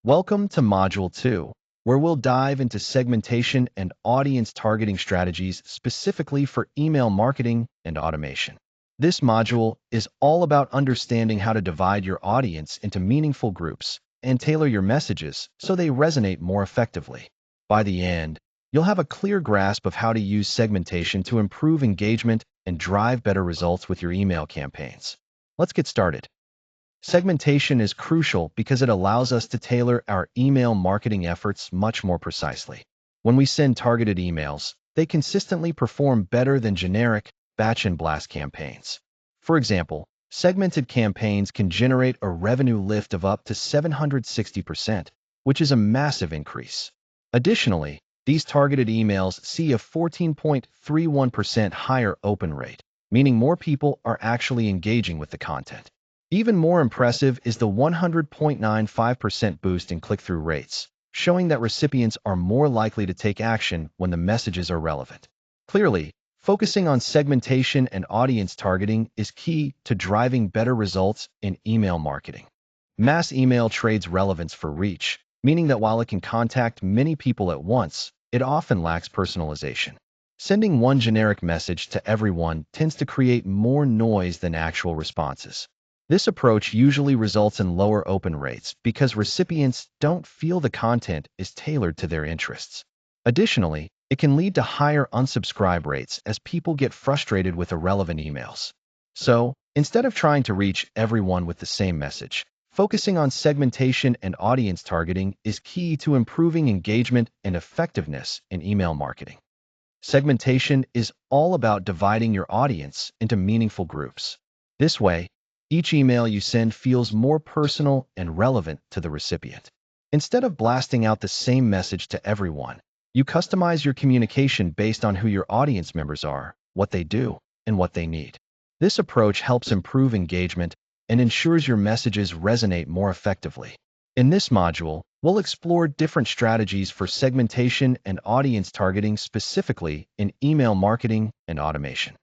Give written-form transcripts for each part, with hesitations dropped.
Welcome to Module 2, where we'll dive into segmentation and audience targeting strategies specifically for email marketing and automation. This module is all about understanding how to divide your audience into meaningful groups and tailor your messages so they resonate more effectively. By the end, you'll have a clear grasp of how to use segmentation to improve engagement and drive better results with your email campaigns. Let's get started. Segmentation is crucial because it allows us to tailor our email marketing efforts much more precisely. When we send targeted emails, they consistently perform better than generic batch and blast campaigns. For example, segmented campaigns can generate a revenue lift of up to 760%, which is a massive increase. Additionally, these targeted emails see a 14.31% higher open rate, meaning more people are actually engaging with the content. Even more impressive is the 100.95% boost in click-through rates, showing that recipients are more likely to take action when the messages are relevant. Clearly, focusing on segmentation and audience targeting is key to driving better results in email marketing. Mass email trades relevance for reach, meaning that while it can contact many people at once, it often lacks personalization. Sending one generic message to everyone tends to create more noise than actual responses. This approach usually results in lower open rates because recipients don't feel the content is tailored to their interests. Additionally, it can lead to higher unsubscribe rates as people get frustrated with irrelevant emails. So, instead of trying to reach everyone with the same message, focusing on segmentation and audience targeting is key to improving engagement and effectiveness in email marketing. Segmentation is all about dividing your audience into meaningful groups. This way, each email you send feels more personal and relevant to the recipient. Instead of blasting out the same message to everyone, you customize your communication based on who your audience members are, what they do, and what they need. This approach helps improve engagement and ensures your messages resonate more effectively. In this module, we'll explore different strategies for segmentation and audience targeting specifically in email marketing and automation.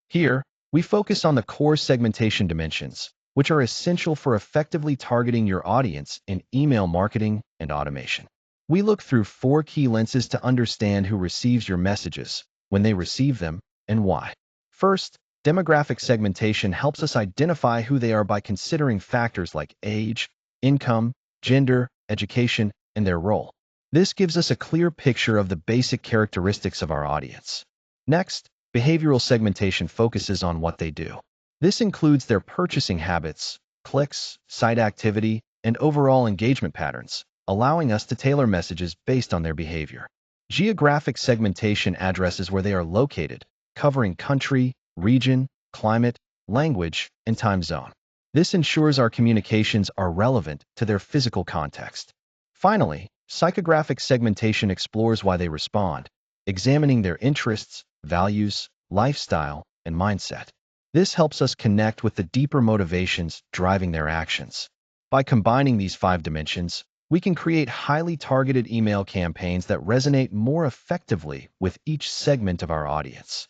Here, we focus on the core segmentation dimensions, which are essential for effectively targeting your audience in email marketing and automation. We look through 4 key lenses to understand who receives your messages, when they receive them, and why. First, demographic segmentation helps us identify who they are by considering factors like age, income, gender, education, and their role. This gives us a clear picture of the basic characteristics of our audience. Next, behavioral segmentation focuses on what they do. This includes their purchasing habits, clicks, site activity, and overall engagement patterns, allowing us to tailor messages based on their behavior. Geographic segmentation addresses where they are located, covering country, region, climate, language, and time zone. This ensures our communications are relevant to their physical context. Finally, psychographic segmentation explores why they respond, examining their interests, values, lifestyle, and mindset. This helps us connect with the deeper motivations driving their actions. By combining these 5 dimensions, we can create highly targeted email campaigns that resonate more effectively with each segment of our audience.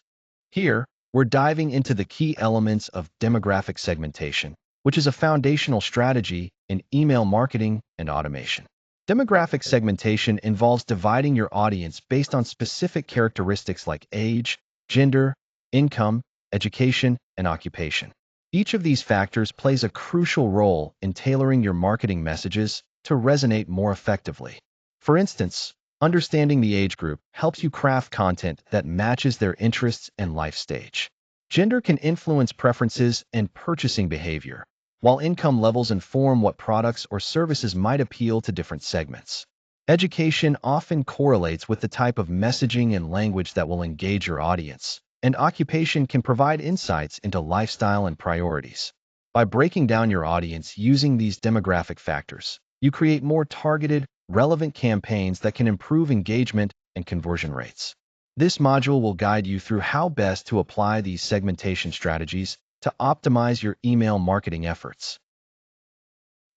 Here, we're diving into the key elements of demographic segmentation, which is a foundational strategy in email marketing and automation. Demographic segmentation involves dividing your audience based on specific characteristics like age, gender, income, education, and occupation. Each of these factors plays a crucial role in tailoring your marketing messages to resonate more effectively. For instance, understanding the age group helps you craft content that matches their interests and life stage. Gender can influence preferences and purchasing behavior, while income levels inform what products or services might appeal to different segments. Education often correlates with the type of messaging and language that will engage your audience, and occupation can provide insights into lifestyle and priorities. By breaking down your audience using these demographic factors, you create more targeted, relevant campaigns that can improve engagement and conversion rates. This module will guide you through how best to apply these segmentation strategies to optimize your email marketing efforts.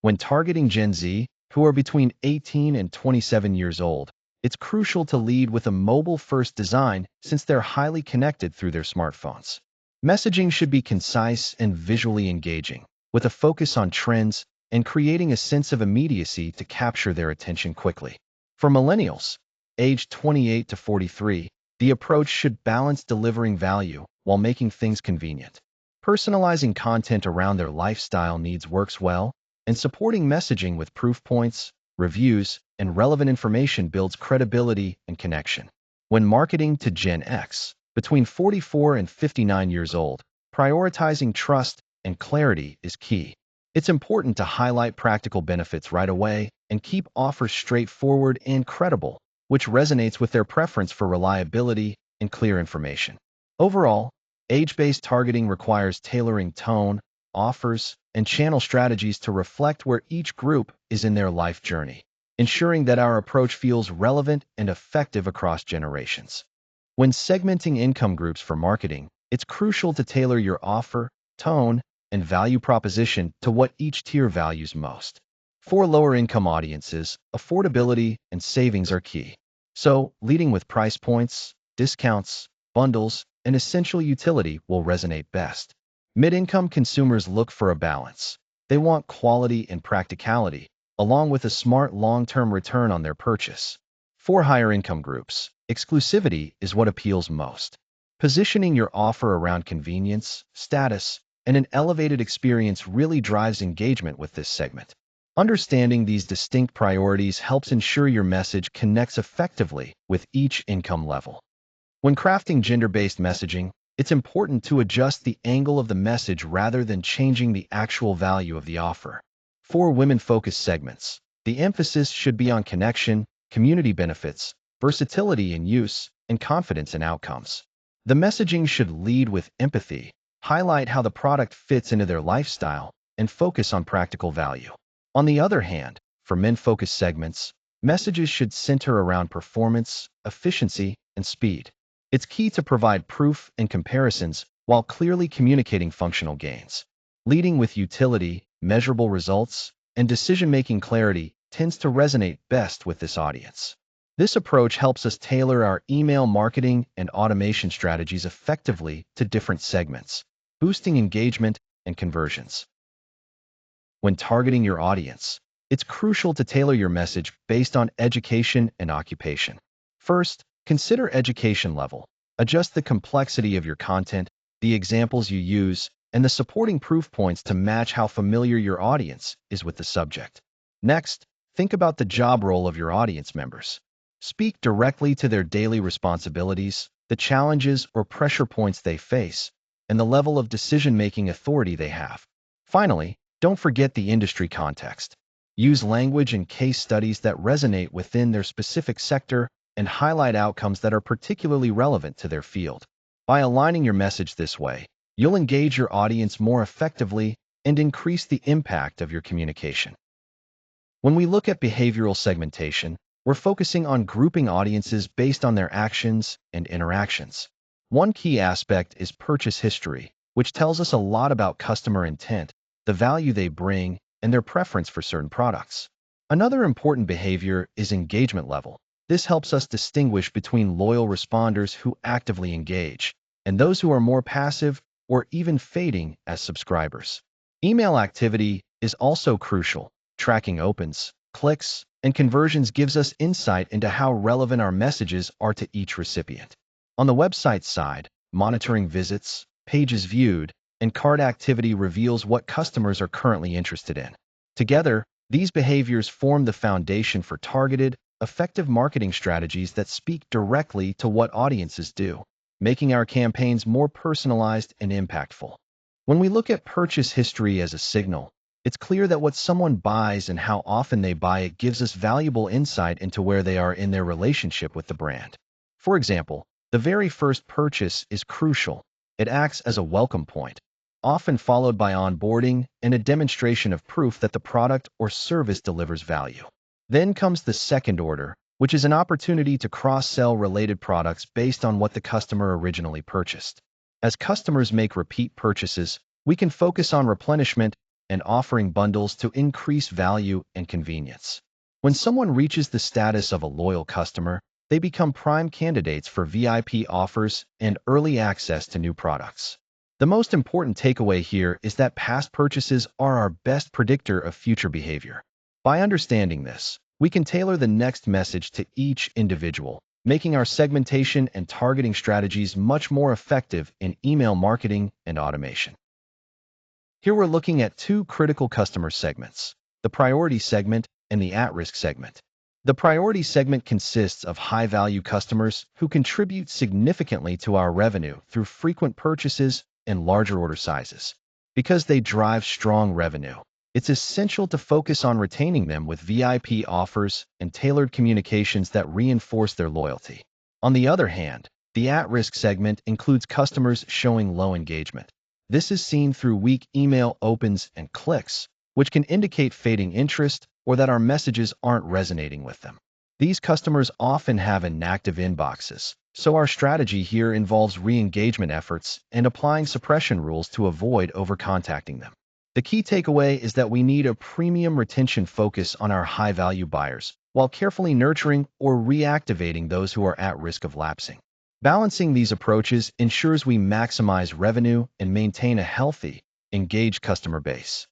When targeting Gen Z, who are between 18 and 27 years old, it's crucial to lead with a mobile-first design since they're highly connected through their smartphones. Messaging should be concise and visually engaging, with a focus on trends, and creating a sense of immediacy to capture their attention quickly. For millennials, aged 28 to 43, the approach should balance delivering value while making things convenient. Personalizing content around their lifestyle needs works well, and supporting messaging with proof points, reviews, and relevant information builds credibility and connection. When marketing to Gen X, between 44 and 59 years old, prioritizing trust and clarity is key. It's important to highlight practical benefits right away and keep offers straightforward and credible, which resonates with their preference for reliability and clear information. Overall, age-based targeting requires tailoring tone, offers, and channel strategies to reflect where each group is in their life journey, ensuring that our approach feels relevant and effective across generations. When segmenting income groups for marketing, it's crucial to tailor your offer, tone, and value proposition to what each tier values most. For lower-income audiences, affordability and savings are key. So, leading with price points, discounts, bundles, and essential utility will resonate best. Mid-income consumers look for a balance. They want quality and practicality, along with a smart long-term return on their purchase. For higher income groups, exclusivity is what appeals most. Positioning your offer around convenience, status, and an elevated experience really drives engagement with this segment. Understanding these distinct priorities helps ensure your message connects effectively with each income level. When crafting gender-based messaging, it's important to adjust the angle of the message rather than changing the actual value of the offer. For women-focused segments, the emphasis should be on connection, community benefits, versatility in use, and confidence in outcomes. The messaging should lead with empathy, highlight how the product fits into their lifestyle, and focus on practical value. On the other hand, for men-focused segments, messages should center around performance, efficiency, and speed. It's key to provide proof and comparisons while clearly communicating functional gains. Leading with utility, measurable results, and decision-making clarity tends to resonate best with this audience. This approach helps us tailor our email marketing and automation strategies effectively to different segments, boosting engagement and conversions. When targeting your audience, it's crucial to tailor your message based on education and occupation. First, consider education level. Adjust the complexity of your content, the examples you use, and the supporting proof points to match how familiar your audience is with the subject. Next, think about the job role of your audience members. Speak directly to their daily responsibilities, the challenges or pressure points they face, and the level of decision-making authority they have. Finally, don't forget the industry context. Use language and case studies that resonate within their specific sector and highlight outcomes that are particularly relevant to their field. By aligning your message this way, you'll engage your audience more effectively and increase the impact of your communication. When we look at behavioral segmentation, we're focusing on grouping audiences based on their actions and interactions. One key aspect is purchase history, which tells us a lot about customer intent, the value they bring, and their preference for certain products. Another important behavior is engagement level. This helps us distinguish between loyal responders who actively engage and those who are more passive or even fading as subscribers. Email activity is also crucial. Tracking opens, clicks, and conversions gives us insight into how relevant our messages are to each recipient. On the website side, monitoring visits, pages viewed, and cart activity reveals what customers are currently interested in. Together, these behaviors form the foundation for targeted, effective marketing strategies that speak directly to what audiences do, making our campaigns more personalized and impactful. When we look at purchase history as a signal, it's clear that what someone buys and how often they buy it gives us valuable insight into where they are in their relationship with the brand. For example, the very first purchase is crucial. It acts as a welcome point, often followed by onboarding and a demonstration of proof that the product or service delivers value. Then comes the second order, which is an opportunity to cross-sell related products based on what the customer originally purchased. As customers make repeat purchases, we can focus on replenishment and offering bundles to increase value and convenience. When someone reaches the status of a loyal customer, they become prime candidates for VIP offers and early access to new products. The most important takeaway here is that past purchases are our best predictor of future behavior. By understanding this, we can tailor the next message to each individual, making our segmentation and targeting strategies much more effective in email marketing and automation. Here we're looking at two critical customer segments, the priority segment and the at-risk segment. The priority segment consists of high-value customers who contribute significantly to our revenue through frequent purchases and larger order sizes. Because they drive strong revenue, it's essential to focus on retaining them with VIP offers and tailored communications that reinforce their loyalty. On the other hand, the at-risk segment includes customers showing low engagement. This is seen through weak email opens and clicks, which can indicate fading interest or that our messages aren't resonating with them. These customers often have inactive inboxes, so our strategy here involves re-engagement efforts and applying suppression rules to avoid over-contacting them. The key takeaway is that we need a premium retention focus on our high-value buyers, while carefully nurturing or reactivating those who are at risk of lapsing. Balancing these approaches ensures we maximize revenue and maintain a healthy, engaged customer base.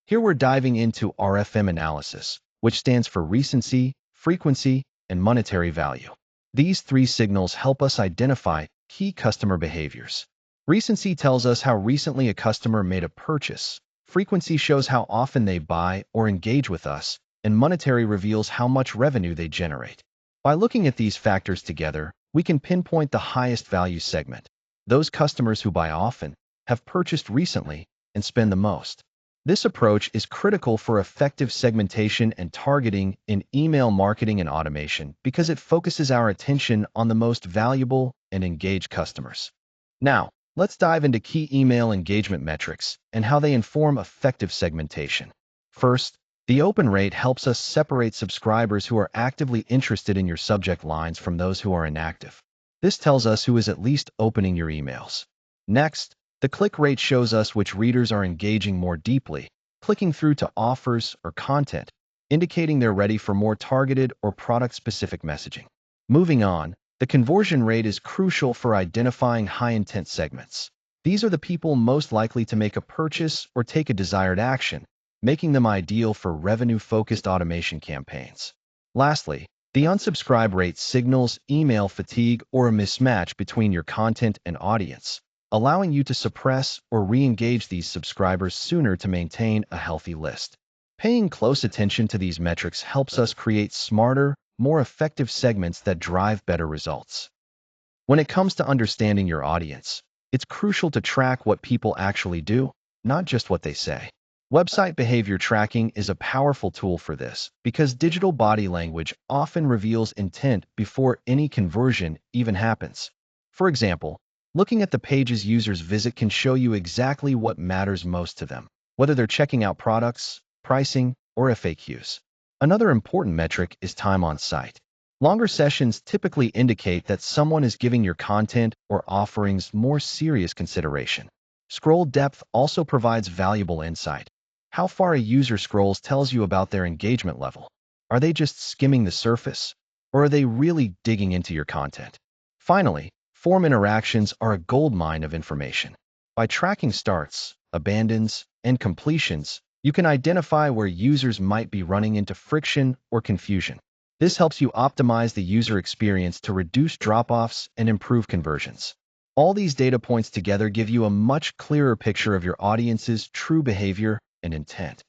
Here we're diving into RFM analysis, which stands for recency, frequency, and monetary value. These three signals help us identify key customer behaviors. Recency tells us how recently a customer made a purchase. Frequency shows how often they buy or engage with us, and monetary reveals how much revenue they generate. By looking at these factors together, we can pinpoint the highest value segment, those customers who buy often, have purchased recently, and spend the most. This approach is critical for effective segmentation and targeting in email marketing and automation because it focuses our attention on the most valuable and engaged customers. Now, let's dive into key email engagement metrics and how they inform effective segmentation. First, the open rate helps us separate subscribers who are actively interested in your subject lines from those who are inactive. This tells us who is at least opening your emails. Next, the click rate shows us which readers are engaging more deeply, clicking through to offers or content, indicating they're ready for more targeted or product-specific messaging. Moving on, the conversion rate is crucial for identifying high-intent segments. These are the people most likely to make a purchase or take a desired action, making them ideal for revenue-focused automation campaigns. Lastly, the unsubscribe rate signals email fatigue or a mismatch between your content and audience, allowing you to suppress or re-engage these subscribers sooner to maintain a healthy list. Paying close attention to these metrics helps us create smarter, more effective segments that drive better results. When it comes to understanding your audience, it's crucial to track what people actually do, not just what they say. Website behavior tracking is a powerful tool for this because digital body language often reveals intent before any conversion even happens. For example, looking at the pages users visit can show you exactly what matters most to them, whether they're checking out products, pricing, or FAQs. Another important metric is time on site. Longer sessions typically indicate that someone is giving your content or offerings more serious consideration. Scroll depth also provides valuable insight. How far a user scrolls tells you about their engagement level. Are they just skimming the surface, or are they really digging into your content? Finally, form interactions are a goldmine of information. By tracking starts, abandons, and completions, you can identify where users might be running into friction or confusion. This helps you optimize the user experience to reduce drop-offs and improve conversions. All these data points together give you a much clearer picture of your audience's true behavior and intent.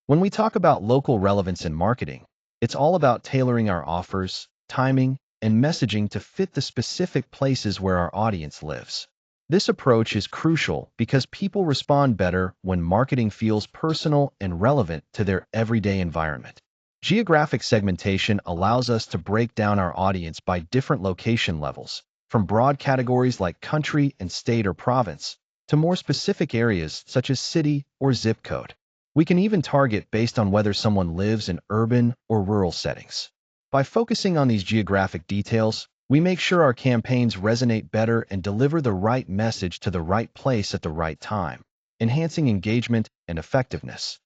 When we talk about local relevance in marketing, it's all about tailoring our offers, timing, and messaging to fit the specific places where our audience lives. This approach is crucial because people respond better when marketing feels personal and relevant to their everyday environment. Geographic segmentation allows us to break down our audience by different location levels, from broad categories like country and state or province, to more specific areas such as city or zip code. We can even target based on whether someone lives in urban or rural settings. By focusing on these geographic details, we make sure our campaigns resonate better and deliver the right message to the right place at the right time, enhancing engagement and effectiveness.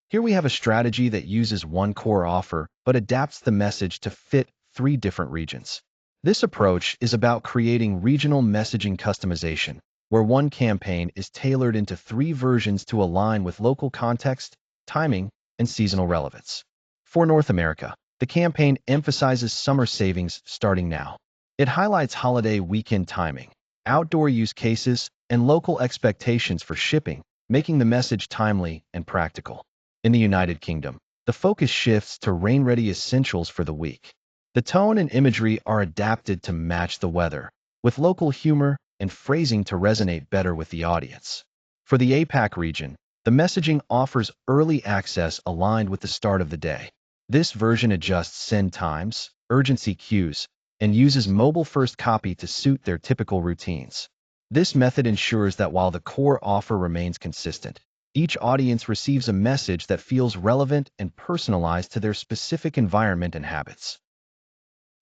Here we have a strategy that uses one core offer but adapts the message to fit 3 different regions. This approach is about creating regional messaging customization, where one campaign is tailored into 3 versions to align with local context, timing, and seasonal relevance. For North America, the campaign emphasizes summer savings starting now. It highlights holiday weekend timing, outdoor use cases, and local expectations for shipping, making the message timely and practical. In the United Kingdom, the focus shifts to rain-ready essentials for the week. The tone and imagery are adapted to match the weather, with local humor and phrasing to resonate better with the audience. For the APAC region, the messaging offers early access aligned with the start of the day. This version adjusts send times, urgency cues, and uses mobile-first copy to suit their typical routines. This method ensures that while the core offer remains consistent, each audience receives a message that feels relevant and personalized to their specific environment and habits.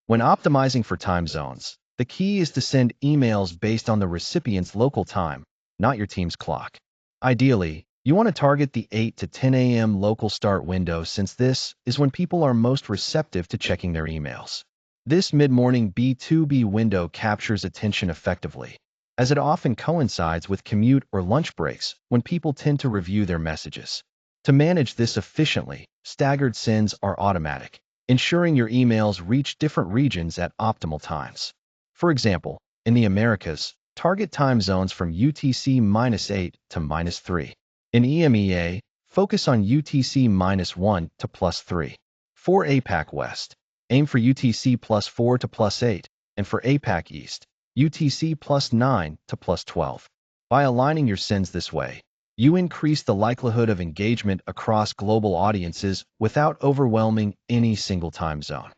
When optimizing for time zones, the key is to send emails based on the recipient's local time, not your team's clock. Ideally, you want to target the 8 to 10 a.m. local start window since this is when people are most receptive to checking their emails. This mid-morning B2B window captures attention effectively, as it often coincides with commute or lunch breaks when people tend to review their messages. To manage this efficiently, staggered sends are automatic, ensuring your emails reach different regions at optimal times. For example, in the Americas, target time zones from UTC-8 to -3. In EMEA, focus on UTC-1 to +3. For APAC West, aim for UTC +4 to +8, and for APAC East, UTC +9 to +12. By aligning your sends this way, you increase the likelihood of engagement across global audiences without overwhelming any single time zone.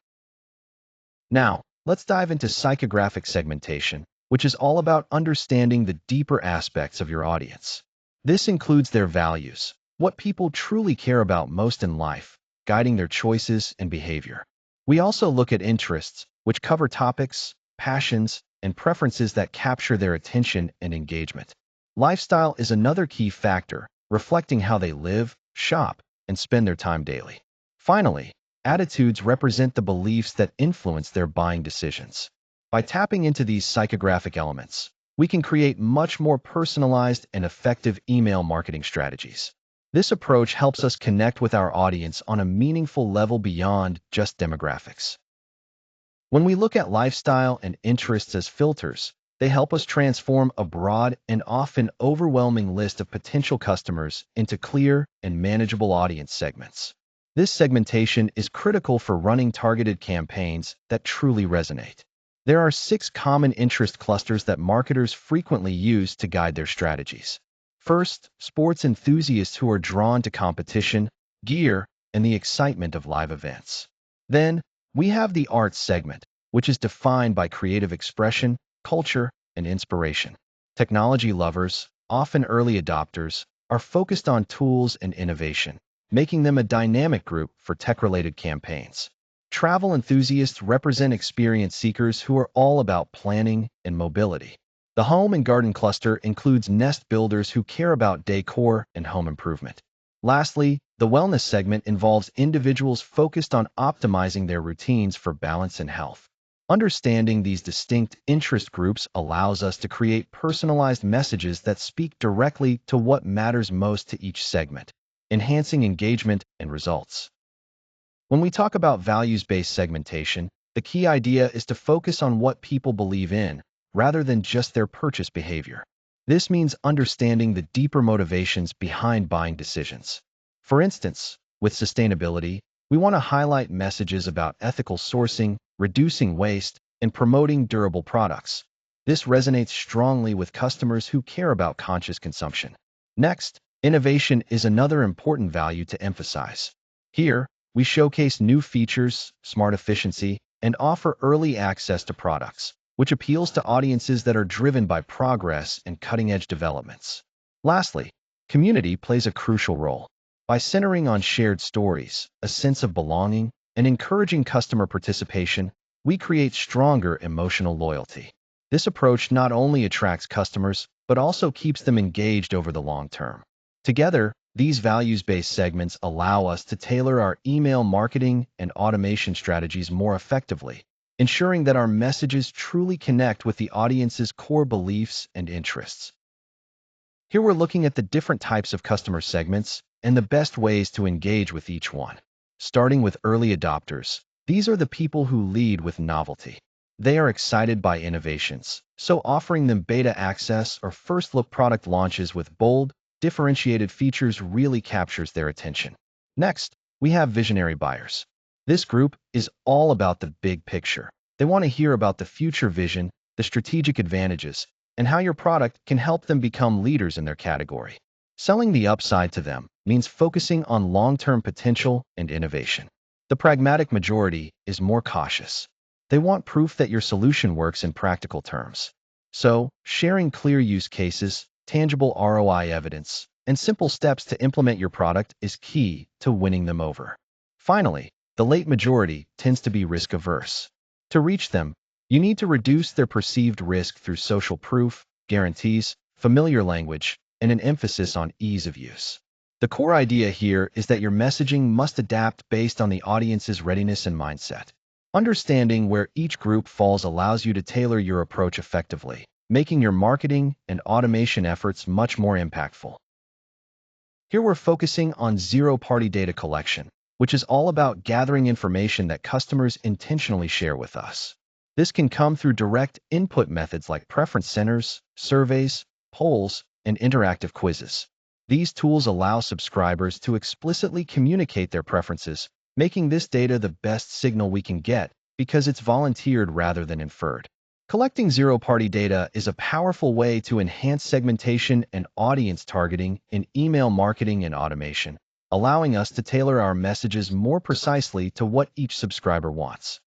Now, let's dive into psychographic segmentation, which is all about understanding the deeper aspects of your audience. This includes their values, what people truly care about most in life, guiding their choices and behavior. We also look at interests, which cover topics, passions, and preferences that capture their attention and engagement. Lifestyle is another key factor, reflecting how they live, shop, and spend their time daily. Finally, attitudes represent the beliefs that influence their buying decisions. By tapping into these psychographic elements, we can create much more personalized and effective email marketing strategies. This approach helps us connect with our audience on a meaningful level beyond just demographics. When we look at lifestyle and interests as filters, they help us transform a broad and often overwhelming list of potential customers into clear and manageable audience segments. This segmentation is critical for running targeted campaigns that truly resonate. There are 6 common interest clusters that marketers frequently use to guide their strategies. First, sports enthusiasts who are drawn to competition, gear, and the excitement of live events. Then, we have the arts segment, which is defined by creative expression, culture, and inspiration. Technology lovers, often early adopters, are focused on tools and innovation, making them a dynamic group for tech-related campaigns. Travel enthusiasts represent experience seekers who are all about planning and mobility. The home and garden cluster includes nest builders who care about decor and home improvement. Lastly, the wellness segment involves individuals focused on optimizing their routines for balance and health. Understanding these distinct interest groups allows us to create personalized messages that speak directly to what matters most to each segment, enhancing engagement and results. When we talk about values-based segmentation, the key idea is to focus on what people believe in, rather than just their purchase behavior. This means understanding the deeper motivations behind buying decisions. For instance, with sustainability, we want to highlight messages about ethical sourcing, reducing waste, and promoting durable products. This resonates strongly with customers who care about conscious consumption. Next, innovation is another important value to emphasize. Here, we showcase new features, smart efficiency, and offer early access to products, which appeals to audiences that are driven by progress and cutting-edge developments. Lastly, community plays a crucial role. By centering on shared stories, a sense of belonging, and encouraging customer participation, we create stronger emotional loyalty. This approach not only attracts customers, but also keeps them engaged over the long term. Together, these values-based segments allow us to tailor our email marketing and automation strategies more effectively, ensuring that our messages truly connect with the audience's core beliefs and interests. Here we're looking at the different types of customer segments and the best ways to engage with each one. Starting with early adopters, these are the people who lead with novelty. They are excited by innovations, so offering them beta access or first-look product launches with bold, differentiated features really captures their attention. Next, we have visionary buyers. This group is all about the big picture. They want to hear about the future vision, the strategic advantages, and how your product can help them become leaders in their category. Selling the upside to them means focusing on long-term potential and innovation. The pragmatic majority is more cautious. They want proof that your solution works in practical terms. So, sharing clear use cases, tangible ROI evidence, and simple steps to implement your product is key to winning them over. Finally, the late majority tends to be risk-averse. To reach them, you need to reduce their perceived risk through social proof, guarantees, familiar language, and an emphasis on ease of use. The core idea here is that your messaging must adapt based on the audience's readiness and mindset. Understanding where each group falls allows you to tailor your approach effectively, making your marketing and automation efforts much more impactful. Here we're focusing on zero-party data collection, which is all about gathering information that customers intentionally share with us. This can come through direct input methods like preference centers, surveys, polls, and interactive quizzes. These tools allow subscribers to explicitly communicate their preferences, making this data the best signal we can get because it's volunteered rather than inferred. Collecting zero-party data is a powerful way to enhance segmentation and audience targeting in email marketing and automation, allowing us to tailor our messages more precisely to what each subscriber wants.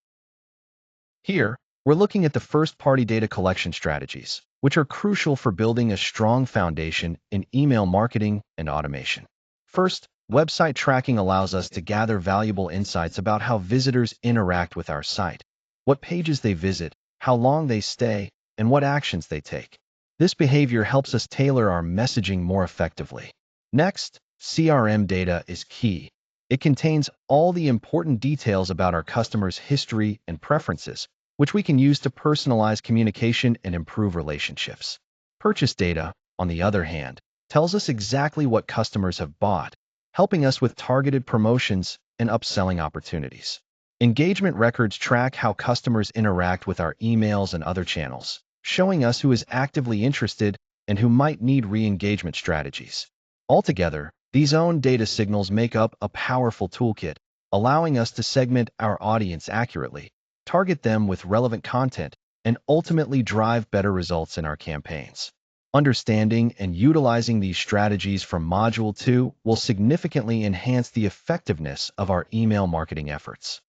Here, we're looking at the first-party data collection strategies, which are crucial for building a strong foundation in email marketing and automation. First, website tracking allows us to gather valuable insights about how visitors interact with our site, what pages they visit, how long they stay, and what actions they take. This behavior helps us tailor our messaging more effectively. Next, CRM data is key. It contains all the important details about our customers' history and preferences, which we can use to personalize communication and improve relationships. Purchase data, on the other hand, tells us exactly what customers have bought, helping us with targeted promotions and upselling opportunities. Engagement records track how customers interact with our emails and other channels, showing us who is actively interested and who might need re-engagement strategies. Altogether, these own data signals make up a powerful toolkit, allowing us to segment our audience accurately, target them with relevant content, and ultimately drive better results in our campaigns. Understanding and utilizing these strategies from Module 2 will significantly enhance the effectiveness of our email marketing efforts.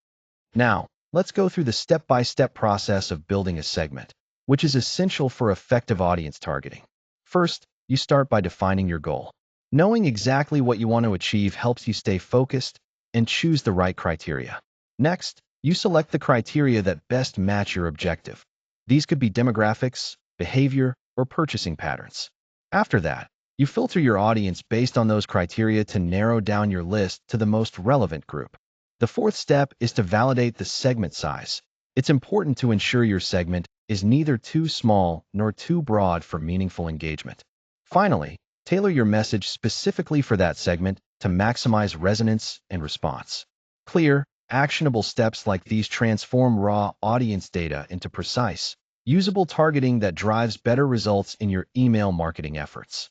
Now, let's go through the step-by-step process of building a segment, which is essential for effective audience targeting. First, you start by defining your goal. Knowing exactly what you want to achieve helps you stay focused and choose the right criteria. Next, you select the criteria that best match your objective. These could be demographics, behavior, or purchasing patterns. After that, you filter your audience based on those criteria to narrow down your list to the most relevant group. The fourth step is to validate the segment size. It's important to ensure your segment is neither too small nor too broad for meaningful engagement. Finally, tailor your message specifically for that segment to maximize resonance and response. Clear, actionable steps like these transform raw audience data into precise, usable targeting that drives better results in your email marketing efforts.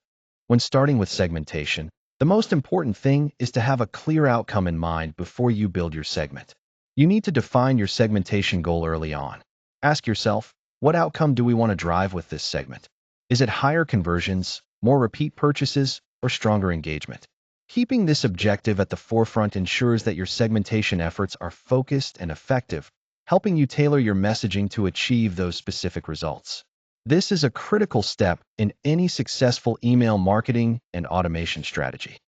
When starting with segmentation, the most important thing is to have a clear outcome in mind before you build your segment. You need to define your segmentation goal early on. Ask yourself, what outcome do we want to drive with this segment? Is it higher conversions, more repeat purchases, or stronger engagement? Keeping this objective at the forefront ensures that your segmentation efforts are focused and effective, helping you tailor your messaging to achieve those specific results. This is a critical step in any successful email marketing and automation strategy.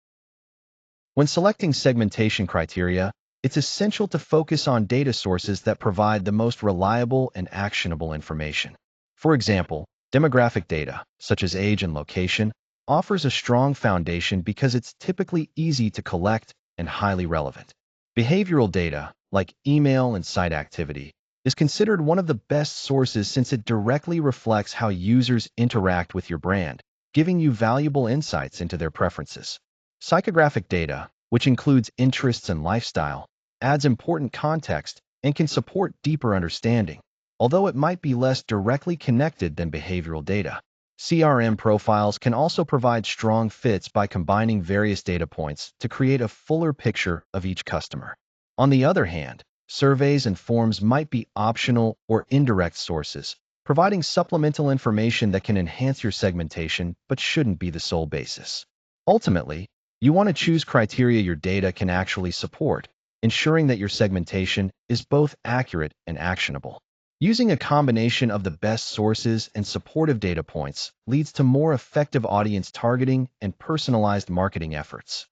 When selecting segmentation criteria, it's essential to focus on data sources that provide the most reliable and actionable information. For example, demographic data, such as age and location, offers a strong foundation because it's typically easy to collect and highly relevant. Behavioral data, like email and site activity, is considered one of the best sources since it directly reflects how users interact with your brand, giving you valuable insights into their preferences. Psychographic data, which includes interests and lifestyle, adds important context and can support deeper understanding, although it might be less directly connected than behavioral data. CRM profiles can also provide strong fits by combining various data points to create a fuller picture of each customer. On the other hand, surveys and forms might be optional or indirect sources, providing supplemental information that can enhance your segmentation but shouldn't be the sole basis. Ultimately, you want to choose criteria your data can actually support, ensuring that your segmentation is both accurate and actionable. Using a combination of the best sources and supportive data points leads to more effective audience targeting and personalized marketing efforts.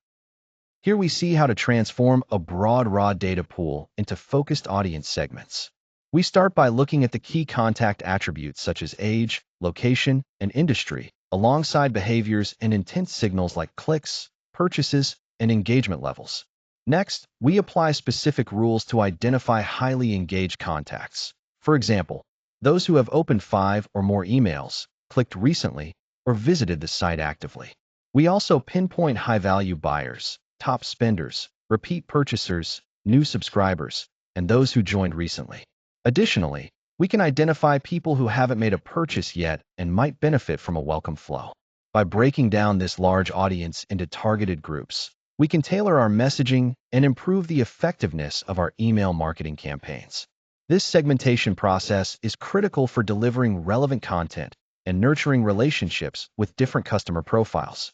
Here we see how to transform a broad raw data pool into focused audience segments. We start by looking at the key contact attributes such as age, location, and industry, alongside behaviors and intent signals like clicks, purchases, and engagement levels. Next, we apply specific rules to identify highly engaged contacts. For example, those who have opened 5 or more emails, clicked recently, or visited the site actively. We also pinpoint high-value buyers, top spenders, repeat purchasers, new subscribers, and those who joined recently. Additionally, we can identify people who haven't made a purchase yet and might benefit from a welcome flow. By breaking down this large audience into targeted groups, we can tailor our messaging and improve the effectiveness of our email marketing campaigns. This segmentation process is critical for delivering relevant content and nurturing relationships with different customer profiles.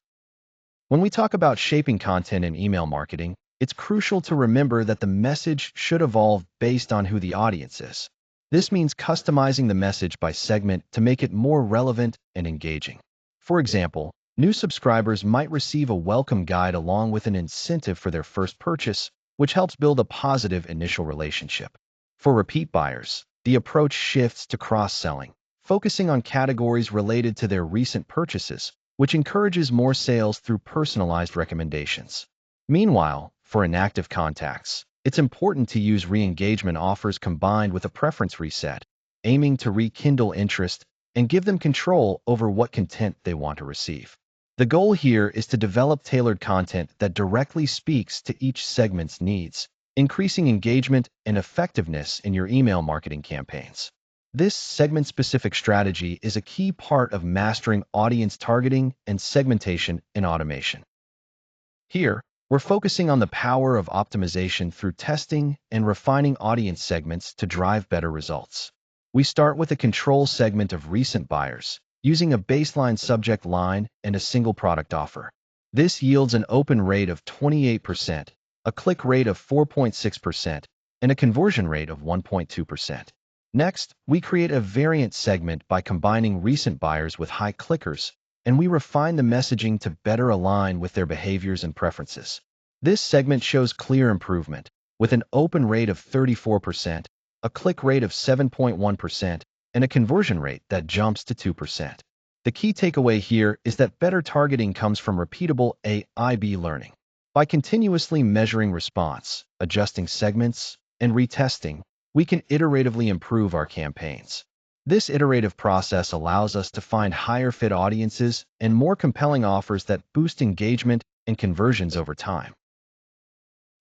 When we talk about shaping content in email marketing, it's crucial to remember that the message should evolve based on who the audience is. This means customizing the message by segment to make it more relevant and engaging. For example, new subscribers might receive a welcome guide along with an incentive for their first purchase, which helps build a positive initial relationship. For repeat buyers, the approach shifts to cross-selling, focusing on categories related to their recent purchases, which encourages more sales through personalized recommendations. Meanwhile, for inactive contacts, it's important to use re-engagement offers combined with a preference reset, aiming to rekindle interest and give them control over what content they want to receive. The goal here is to develop tailored content that directly speaks to each segment's needs, increasing engagement and effectiveness in your email marketing campaigns. This segment-specific strategy is a key part of mastering audience targeting and segmentation in automation. Here, we're focusing on the power of optimization through testing and refining audience segments to drive better results. We start with a control segment of recent buyers, using a baseline subject line and a single product offer. This yields an open rate of 28%, a click rate of 4.6%, and a conversion rate of 1.2%. Next, we create a variant segment by combining recent buyers with high clickers, and we refine the messaging to better align with their behaviors and preferences. This segment shows clear improvement, with an open rate of 34%, a click rate of 7.1%, and a conversion rate that jumps to 2%. The key takeaway here is that better targeting comes from repeatable A/B learning. By continuously measuring response, adjusting segments, and retesting, we can iteratively improve our campaigns. This iterative process allows us to find higher fit audiences and more compelling offers that boost engagement and conversions over time.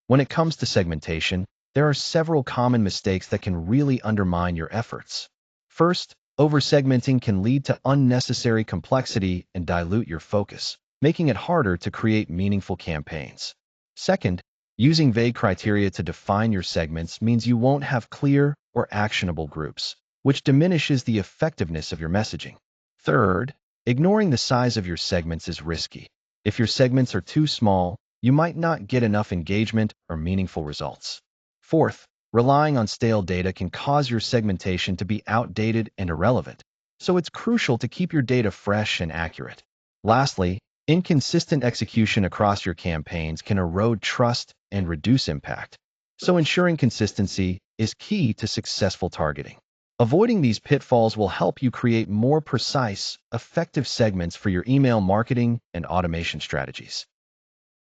When it comes to segmentation, there are several common mistakes that can really undermine your efforts. First, over-segmenting can lead to unnecessary complexity and dilute your focus, making it harder to create meaningful campaigns. Second, using vague criteria to define your segments means you won't have clear or actionable groups, which diminishes the effectiveness of your messaging. Third, ignoring the size of your segments is risky. If your segments are too small, you might not get enough engagement or meaningful results. Fourth, relying on stale data can cause your segmentation to be outdated and irrelevant, so it's crucial to keep your data fresh and accurate. Lastly, inconsistent execution across your campaigns can erode trust and reduce impact, so ensuring consistency is key to successful targeting. Avoiding these pitfalls will help you create more precise, effective segments for your email marketing and automation strategies.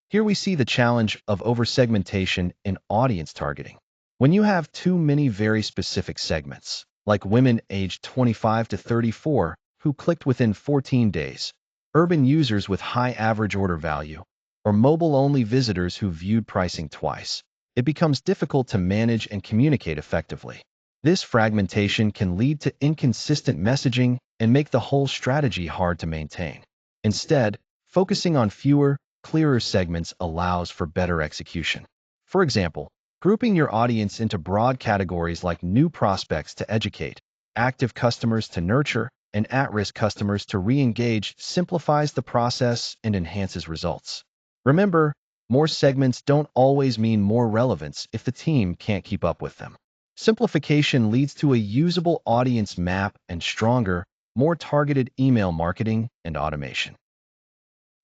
Here we see the challenge of over-segmentation in audience targeting. When you have too many very specific segments, like women aged 25 to 34 who clicked within 14 days, urban users with high average order value, or mobile-only visitors who viewed pricing twice. It becomes difficult to manage and communicate effectively. This fragmentation can lead to inconsistent messaging and make the whole strategy hard to maintain. Instead, focusing on fewer, clearer segments allows for better execution. For example, grouping your audience into broad categories like new prospects to educate, active customers to nurture, and at-risk customers to re-engage simplifies the process and enhances results. Remember, more segments don't always mean more relevance if the team can't keep up with them. Simplification leads to a usable audience map and stronger, more targeted email marketing and automation.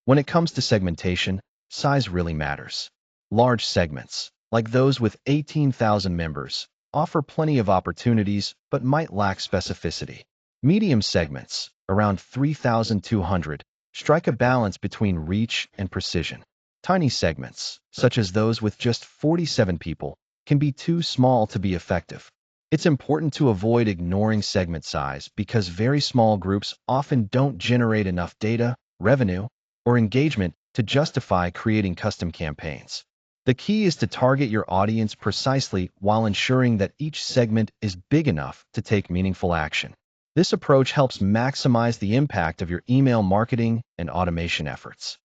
When it comes to segmentation, size really matters. Large segments, like those with 18,000 members, offer plenty of opportunities but might lack specificity. Medium segments, around 3,200, strike a balance between reach and precision. Tiny segments, such as those with just 47 people, can be too small to be effective. It's important to avoid ignoring segment size because very small groups often don't generate enough data, revenue, or engagement to justify creating custom campaigns. The key is to target your audience precisely while ensuring that each segment is big enough to take meaningful action. This approach helps maximize the impact of your email marketing and automation efforts.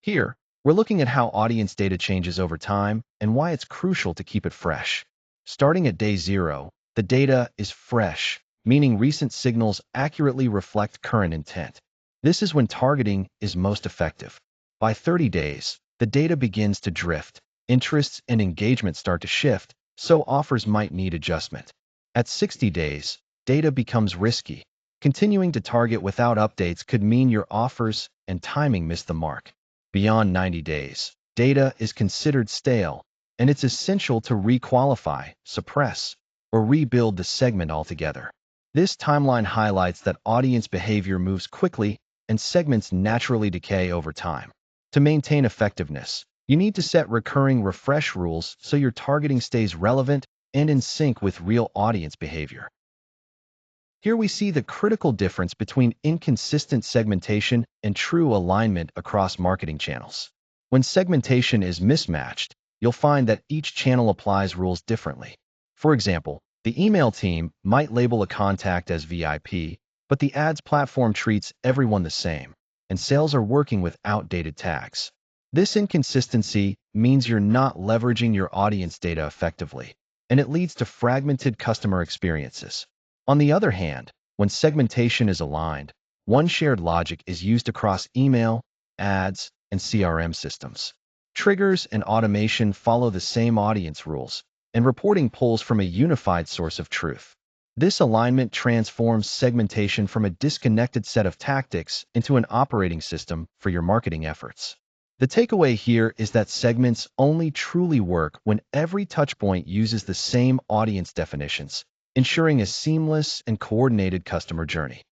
Here, we're looking at how audience data changes over time and why it's crucial to keep it fresh. Starting at day 0, the data is fresh, meaning recent signals accurately reflect current intent. This is when targeting is most effective. By 30 days, the data begins to drift, interests and engagement start to shift, so offers might need adjustment. At 60 days, data becomes risky. Continuing to target without updates could mean your offers and timing miss the mark. Beyond 90 days, data is considered stale, and it's essential to requalify, suppress, or rebuild the segment altogether. This timeline highlights that audience behavior moves quickly and segments naturally decay over time. To maintain effectiveness, you need to set recurring refresh rules so your targeting stays relevant and in sync with real audience behavior. Here we see the critical difference between inconsistent segmentation and true alignment across marketing channels. When segmentation is mismatched, you'll find that each channel applies rules differently. For example, the email team might label a contact as VIP, but the ads platform treats everyone the same, and sales are working with outdated tags. This inconsistency means you're not leveraging your audience data effectively, and it leads to fragmented customer experiences. On the other hand, when segmentation is aligned, one shared logic is used across email, ads, and CRM systems. Triggers and automation follow the same audience rules, and reporting pulls from a unified source of truth. This alignment transforms segmentation from a disconnected set of tactics into an operating system for your marketing efforts. The takeaway here is that segments only truly work when every touchpoint uses the same audience definitions, ensuring a seamless and coordinated customer journey.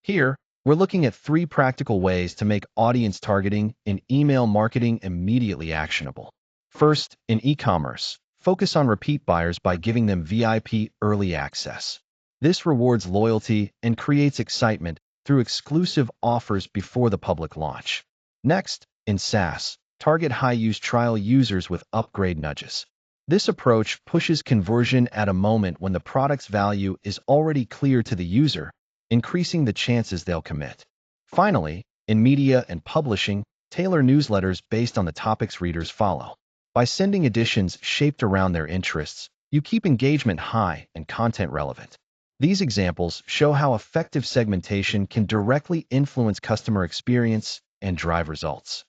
Here, we're looking at 3 practical ways to make audience targeting in email marketing immediately actionable. First, in e-commerce, focus on repeat buyers by giving them VIP early access. This rewards loyalty and creates excitement through exclusive offers before the public launch. Next, in SaaS, target high-use trial users with upgrade nudges. This approach pushes conversion at a moment when the product's value is already clear to the user, increasing the chances they'll commit. Finally, in media and publishing, tailor newsletters based on the topics readers follow. By sending editions shaped around their interests, you keep engagement high and content relevant. These examples show how effective segmentation can directly influence customer experience and drive results.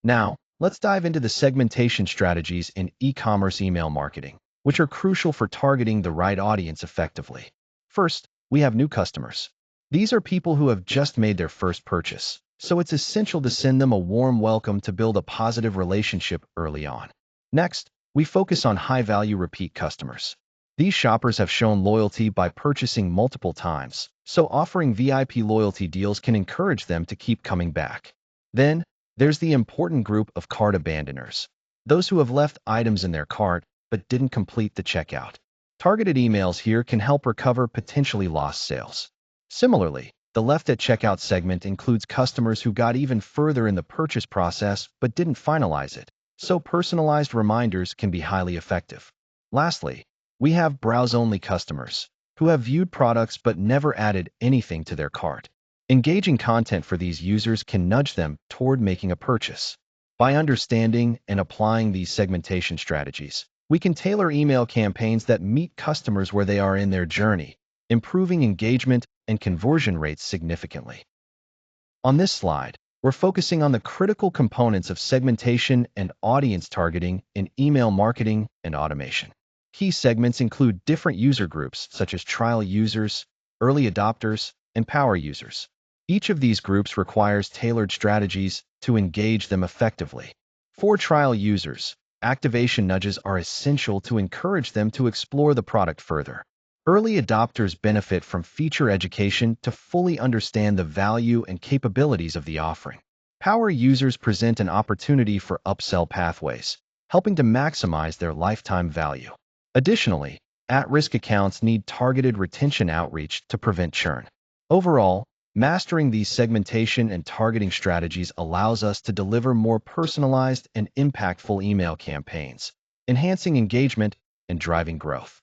Now, let's dive into the segmentation strategies in e-commerce email marketing, which are crucial for targeting the right audience effectively. First, we have new customers. These are people who have just made their first purchase, so it's essential to send them a warm welcome to build a positive relationship early on. Next, we focus on high-value repeat customers. These shoppers have shown loyalty by purchasing multiple times, so offering VIP loyalty deals can encourage them to keep coming back. Then, there's the important group of cart abandoners, those who have left items in their cart but didn't complete the checkout. Targeted emails here can help recover potentially lost sales. Similarly, The left at checkout segment includes customers who got even further in the purchase process but didn't finalize it, so personalized reminders can be highly effective. Lastly, we have browse-only customers who have viewed products but never added anything to their cart. Engaging content for these users can nudge them toward making a purchase. By understanding and applying these segmentation strategies, we can tailor email campaigns that meet customers where they are in their journey, improving engagement and conversion rates significantly. On this slide, we're focusing on the critical components of segmentation and audience targeting in email marketing and automation. Key segments include different user groups such as trial users, early adopters, and power users. Each of these groups requires tailored strategies to engage them effectively. For trial users, activation nudges are essential to encourage them to explore the product further. Early adopters benefit from feature education to fully understand the value and capabilities of the offering. Power users present an opportunity for upsell pathways, helping to maximize their lifetime value. Additionally, at-risk accounts need targeted retention outreach to prevent churn. Overall, mastering these segmentation and targeting strategies allows us to deliver more personalized and impactful email campaigns, enhancing engagement and driving growth.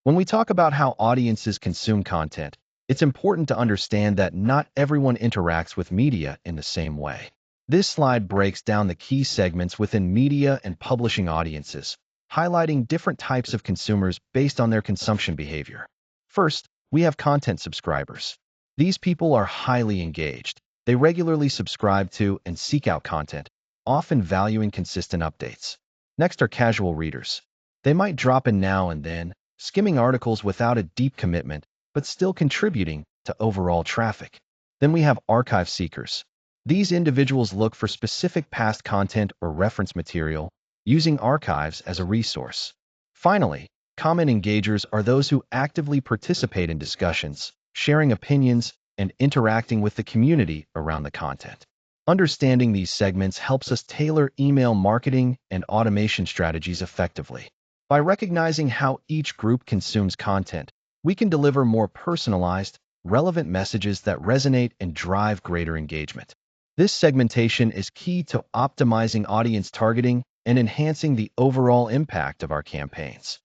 When we talk about how audiences consume content, it's important to understand that not everyone interacts with media in the same way. This slide breaks down the key segments within media and publishing audiences, highlighting different types of consumers based on their consumption behavior. First, we have content subscribers. These people are highly engaged. They regularly subscribe to and seek out content, often valuing consistent updates. Next are casual readers. They might drop in now and then, skimming articles without a deep commitment, but still contributing to overall traffic. Then we have archive seekers. These individuals look for specific past content or reference material, using archives as a resource. Finally, comment engagers are those who actively participate in discussions, sharing opinions, and interacting with the community around the content. Understanding these segments helps us tailor email marketing and automation strategies effectively. By recognizing how each group consumes content, we can deliver more personalized, relevant messages that resonate and drive greater engagement. This segmentation is key to optimizing audience targeting and enhancing the overall impact of our campaigns.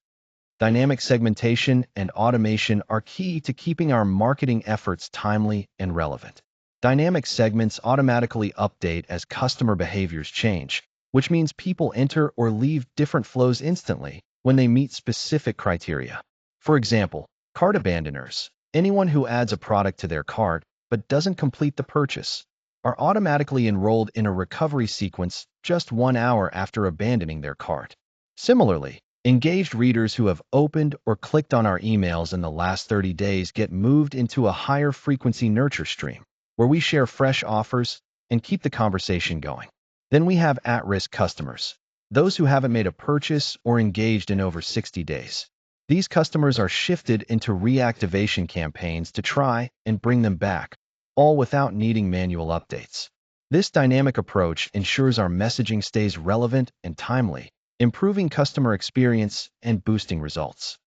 Dynamic segmentation and automation are key to keeping our marketing efforts timely and relevant. Dynamic segments automatically update as customer behaviors change, which means people enter or leave different flows instantly when they meet specific criteria. For example, cart abandoners, anyone who adds a product to their cart but doesn't complete the purchase, are automatically enrolled in a recovery sequence just 1 hour after abandoning their cart. Similarly, engaged readers who have opened or clicked on our emails in the last 30 days get moved into a higher frequency nurture stream, where we share fresh offers and keep the conversation going. Then we have at-risk customers, those who haven't made a purchase or engaged in over 60 days. These customers are shifted into reactivation campaigns to try and bring them back, all without needing manual updates. This dynamic approach ensures our messaging stays relevant and timely, improving customer experience and boosting results.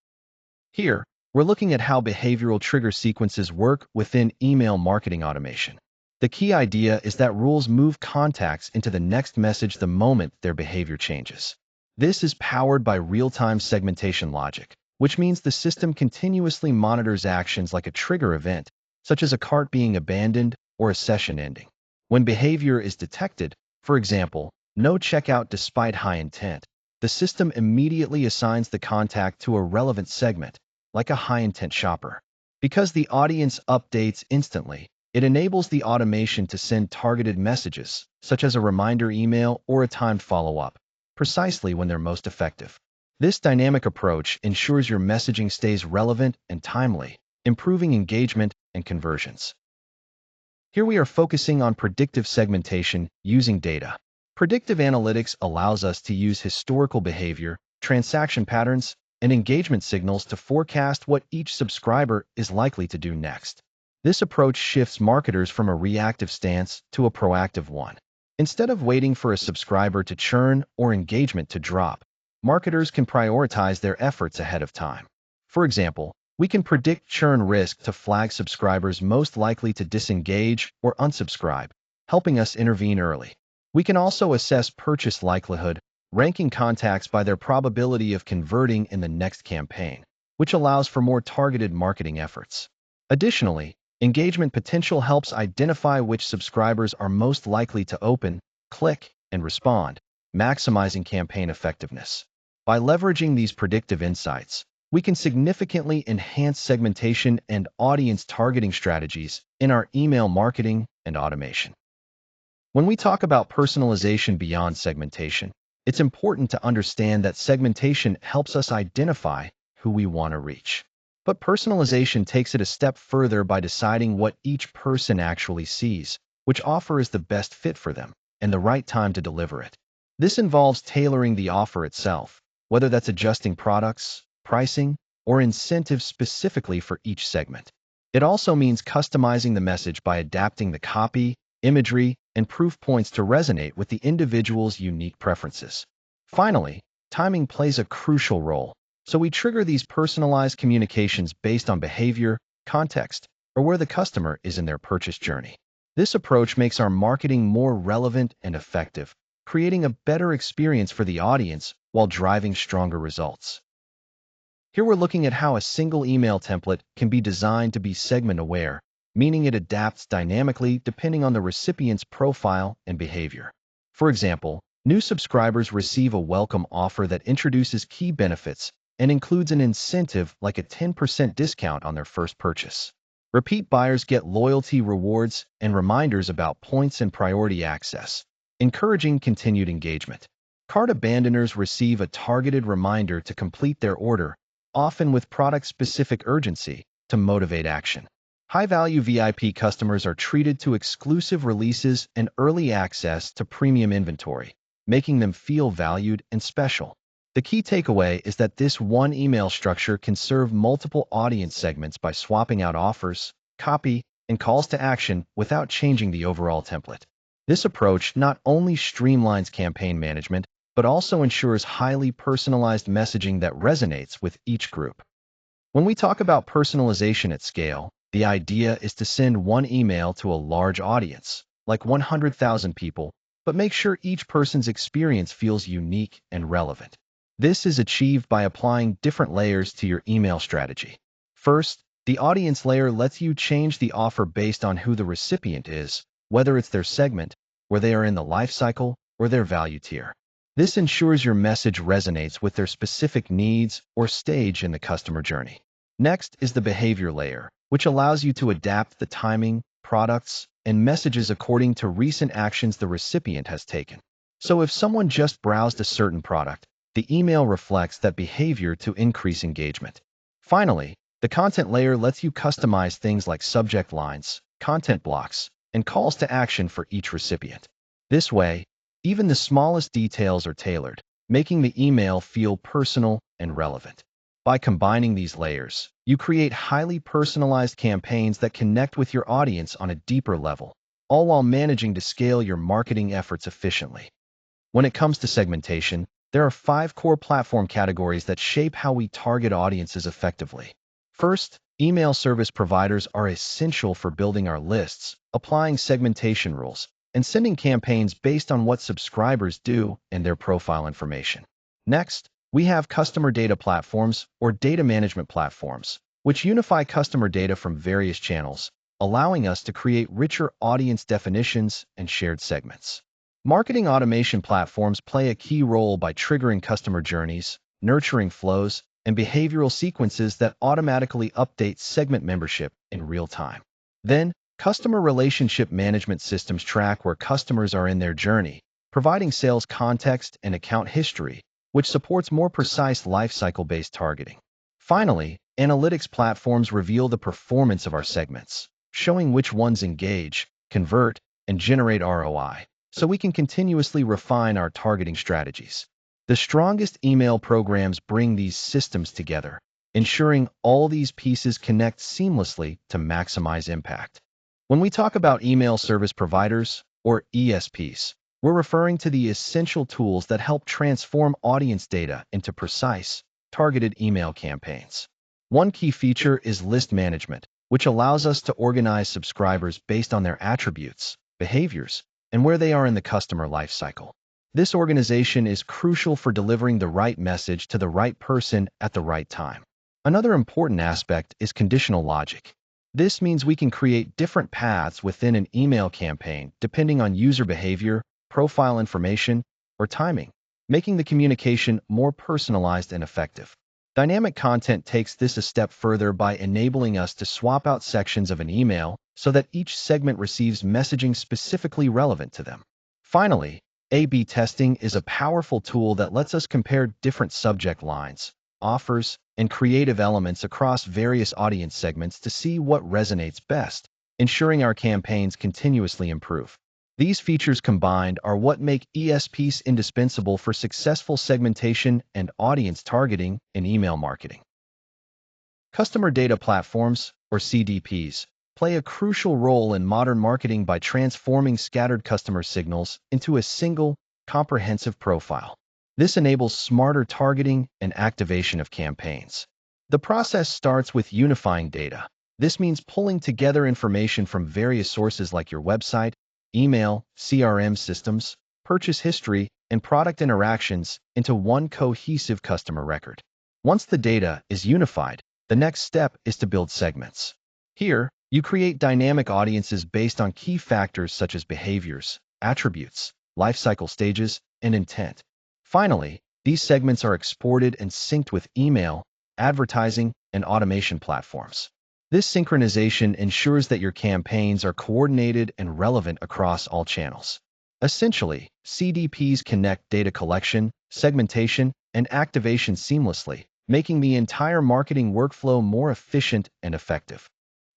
Here, we're looking at how behavioral trigger sequences work within email marketing automation. The key idea is that rules move contacts into the next message the moment their behavior changes. This is powered by real-time segmentation logic, which means the system continuously monitors actions like a trigger event, such as a cart being abandoned or a session ending. When behavior is detected, for example, no checkout despite high intent, the system immediately assigns the contact to a relevant segment, like a high-intent shopper. Because the audience updates instantly, it enables the automation to send targeted messages, such as a reminder email or a timed follow-up, precisely when they're most effective. This dynamic approach ensures your messaging stays relevant and timely, improving engagement and conversions. Here we are focusing on predictive segmentation using data. Predictive analytics allows us to use historical behavior, transaction patterns, and engagement signals to forecast what each subscriber is likely to do next. This approach shifts marketers from a reactive stance to a proactive one. Instead of waiting for a subscriber to churn or engagement to drop, marketers can prioritize their efforts ahead of time. For example, We can predict churn risk to flag subscribers most likely to disengage or unsubscribe, helping us intervene early. We can also assess purchase likelihood, ranking contacts by their probability of converting in the next campaign, which allows for more targeted marketing efforts. Additionally, engagement potential helps identify which subscribers are most likely to open, click, and respond, maximizing campaign effectiveness. By leveraging these predictive insights, we can significantly enhance segmentation and audience targeting strategies in our email marketing and automation. When we talk about personalization beyond segmentation, it's important to understand that segmentation helps us identify who we want to reach. But personalization takes it a step further by deciding what each person actually sees, which offer is the best fit for them, and the right time to deliver it. This involves tailoring the offer itself, whether that's adjusting products, pricing, or incentives specifically for each segment. It also means customizing the message by adapting the copy, imagery, and proof points to resonate with the individual's unique preferences. Finally, timing plays a crucial role, so we trigger these personalized communications based on behavior, context, or where the customer is in their purchase journey. This approach makes our marketing more relevant and effective, creating a better experience for the audience while driving stronger results. Here we're looking at how a single email template can be designed to be segment-aware, meaning it adapts dynamically depending on the recipient's profile and behavior. For example, new subscribers receive a welcome offer that introduces key benefits and includes an incentive like a 10% discount on their first purchase. Repeat buyers get loyalty rewards and reminders about points and priority access, encouraging continued engagement. Cart abandoners receive a targeted reminder to complete their order, often with product-specific urgency, to motivate action. High-value VIP customers are treated to exclusive releases and early access to premium inventory, making them feel valued and special. The key takeaway is that this one email structure can serve multiple audience segments by swapping out offers, copy, and calls to action without changing the overall template. This approach not only streamlines campaign management, but also ensures highly personalized messaging that resonates with each group. When we talk about personalization at scale, the idea is to send one email to a large audience, like 100,000 people, but make sure each person's experience feels unique and relevant. This is achieved by applying different layers to your email strategy. First, the audience layer lets you change the offer based on who the recipient is, whether it's their segment, where they are in the life cycle, or their value tier. This ensures your message resonates with their specific needs or stage in the customer journey. Next is the behavior layer, which allows you to adapt the timing, products, and messages according to recent actions the recipient has taken. So if someone just browsed a certain product, the email reflects that behavior to increase engagement. Finally, the content layer lets you customize things like subject lines, content blocks, and calls to action for each recipient. This way, even the smallest details are tailored, making the email feel personal and relevant. By combining these layers, you create highly personalized campaigns that connect with your audience on a deeper level, all while managing to scale your marketing efforts efficiently. When it comes to segmentation, there are 5 core platform categories that shape how we target audiences effectively. First, email service providers are essential for building our lists, applying segmentation rules, and sending campaigns based on what subscribers do and their profile information. Next, we have customer data platforms or data management platforms, which unify customer data from various channels, allowing us to create richer audience definitions and shared segments. Marketing automation platforms play a key role by triggering customer journeys, nurturing flows, and behavioral sequences that automatically update segment membership in real time. Then, customer relationship management systems track where customers are in their journey, providing sales context and account history, which supports more precise lifecycle-based targeting. Finally, analytics platforms reveal the performance of our segments, showing which ones engage, convert, and generate ROI, so we can continuously refine our targeting strategies. The strongest email programs bring these systems together, ensuring all these pieces connect seamlessly to maximize impact. When we talk about email service providers, or ESPs, we're referring to the essential tools that help transform audience data into precise, targeted email campaigns. One key feature is list management, which allows us to organize subscribers based on their attributes, behaviors, and where they are in the customer lifecycle. This organization is crucial for delivering the right message to the right person at the right time. Another important aspect is conditional logic. This means we can create different paths within an email campaign depending on user behavior, profile information, or timing, making the communication more personalized and effective. Dynamic content takes this a step further by enabling us to swap out sections of an email so that each segment receives messaging specifically relevant to them. Finally, A/B testing is a powerful tool that lets us compare different subject lines, offers, and creative elements across various audience segments to see what resonates best, ensuring our campaigns continuously improve. These features combined are what make ESPs indispensable for successful segmentation and audience targeting in email marketing. Customer data platforms, or CDPs, play a crucial role in modern marketing by transforming scattered customer signals into a single, comprehensive profile. This enables smarter targeting and activation of campaigns. The process starts with unifying data. This means pulling together information from various sources like your website, email, CRM systems, purchase history, and product interactions into one cohesive customer record. Once the data is unified, the next step is to build segments. Here, you create dynamic audiences based on key factors such as behaviors, attributes, lifecycle stages, and intent. Finally, these segments are exported and synced with email, advertising, and automation platforms. This synchronization ensures that your campaigns are coordinated and relevant across all channels. Essentially, CDPs connect data collection, segmentation, and activation seamlessly, making the entire marketing workflow more efficient and effective.